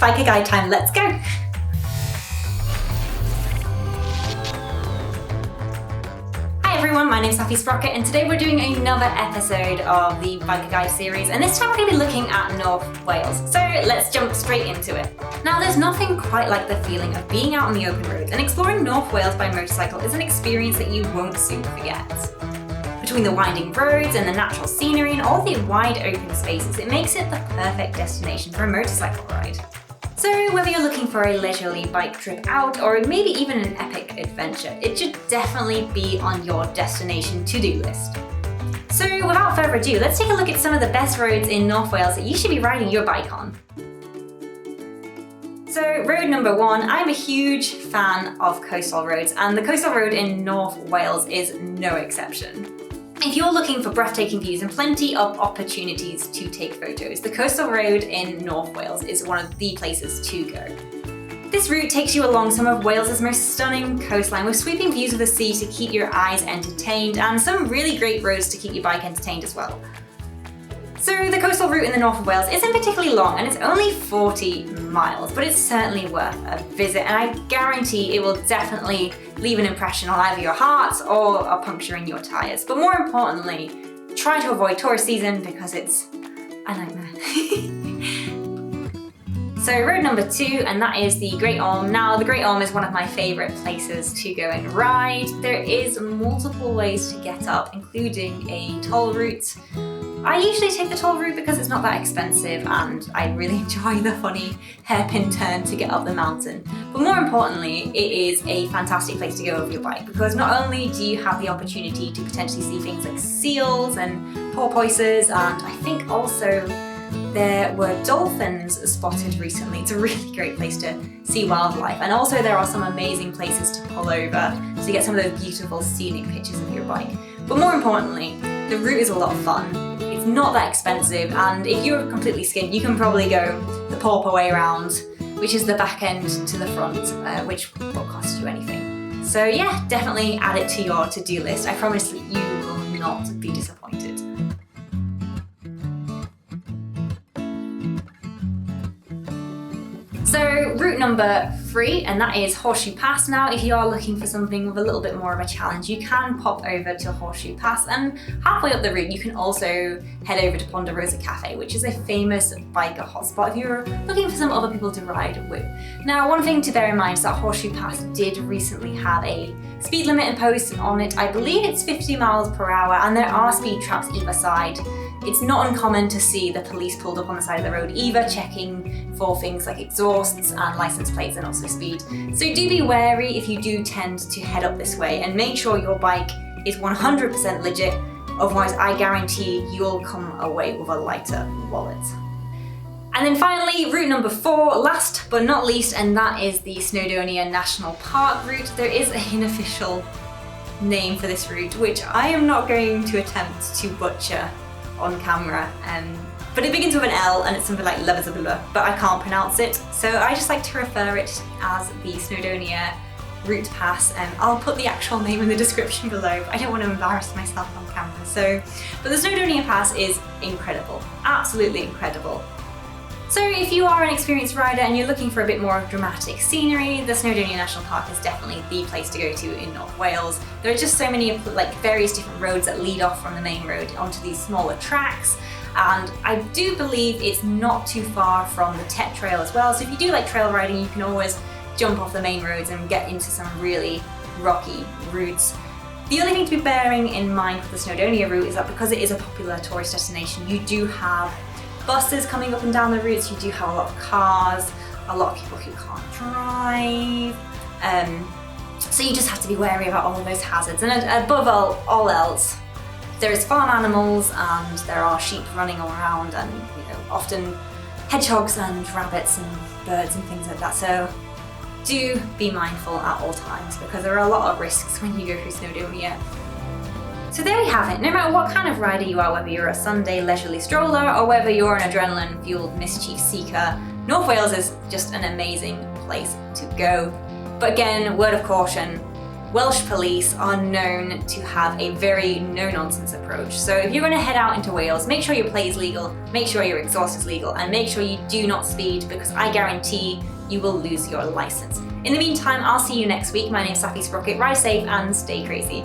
biker guide time, let's go! Hi everyone, my name's Saffy Sprocket and today we're doing another episode of the Biker Guide series, and this time we're going to be looking at North Wales. So let's jump straight into it. Now there's nothing quite like the feeling of being out on the open roads, and exploring North Wales by motorcycle is an experience that you won't soon forget. Between the winding roads and the natural scenery and all the wide open spaces, it makes it the perfect destination for a motorcycle ride. So whether you're looking for a leisurely bike trip out or maybe even an epic adventure, it should definitely be on your destination to-do list. So without further ado, let's take a look at some of the best roads in North Wales that you should be riding your bike on. So road number one, I'm a huge fan of coastal roads, and the coastal road in North Wales is no exception. If you're looking for breathtaking views and plenty of opportunities to take photos, the coastal road in North Wales is one of the places to go. This route takes you along some of Wales's most stunning coastline with sweeping views of the sea to keep your eyes entertained, and some really great roads to keep your bike entertained as well. So the coastal route in the north of Wales isn't particularly long and it's only 40 miles, but it's certainly worth a visit, and I guarantee it will definitely leave an impression on either your heart or a puncture in your tyres. But more importantly, try to avoid tourist season because it's a nightmare. So road number two, and that is the Great Orme. Now the Great Orme is one of my favourite places to go and ride. There is multiple ways to get up, including a toll route. I usually take the toll route because it's not that expensive and I really enjoy the funny hairpin turn to get up the mountain. But more importantly, it is a fantastic place to go with your bike because not only do you have the opportunity to potentially see things like seals and porpoises, and I think also there were dolphins spotted recently. It's a really great place to see wildlife, and also there are some amazing places to pull over to get some of those beautiful scenic pictures of your bike. But more importantly, the route is a lot of fun. It's not that expensive, and if you're completely skint, you can probably go the proper way around, which is the back end to the front, which won't cost you anything. So yeah, definitely add it to your to-do list. I promise that you will not be disappointed. So route number three, and that is Horseshoe Pass. Now if you are looking for something with a little bit more of a challenge, you can pop over to Horseshoe Pass, and halfway up the route you can also head over to Ponderosa Cafe, which is a famous biker hotspot if you're looking for some other people to ride with. Now one thing to bear in mind is that Horseshoe Pass did recently have a speed limit imposed on it. I believe it's 50 miles per hour, and there are speed traps either side. It's not uncommon to see the police pulled up on the side of the road, either checking for things like exhausts and license plates and also speed. So do be wary if you do tend to head up this way, and make sure your bike is 100% legit, otherwise I guarantee you'll come away with a lighter wallet. And then finally, route number four, last but not least, and that is the Snowdonia National Park route. There is an unofficial name for this route, which I am not going to attempt to butcher on camera, but it begins with an L and it's something like Levazabula, but I can't pronounce it, so I just like to refer it as the Snowdonia Route Pass, and I'll put the actual name in the description below. I don't want to embarrass myself on camera. But the Snowdonia Pass is incredible, absolutely incredible. So if you are an experienced rider and you're looking for a bit more dramatic scenery, the Snowdonia National Park is definitely the place to go to in North Wales. There are just so many various different roads that lead off from the main road onto these smaller tracks, and I do believe it's not too far from the Tet Trail as well, so if you do like trail riding you can always jump off the main roads and get into some really rocky routes. The only thing to be bearing in mind with the Snowdonia route is that because it is a popular tourist destination, you do have buses coming up and down the routes, you do have a lot of cars, a lot of people who can't drive, so you just have to be wary about all of those hazards. And above all else, there is farm animals and there are sheep running around, and often hedgehogs and rabbits and birds and things like that, so do be mindful at all times because there are a lot of risks when you go through Snowdonia. So there we have it. No matter what kind of rider you are, whether you're a Sunday leisurely stroller or whether you're an adrenaline-fueled mischief seeker, North Wales is just an amazing place to go. But again, word of caution, Welsh police are known to have a very no-nonsense approach. So if you're going to head out into Wales, make sure your plate is legal, make sure your exhaust is legal, and make sure you do not speed, because I guarantee you will lose your license. In the meantime, I'll see you next week. My name's Saffy Sprocket. Ride safe and stay crazy.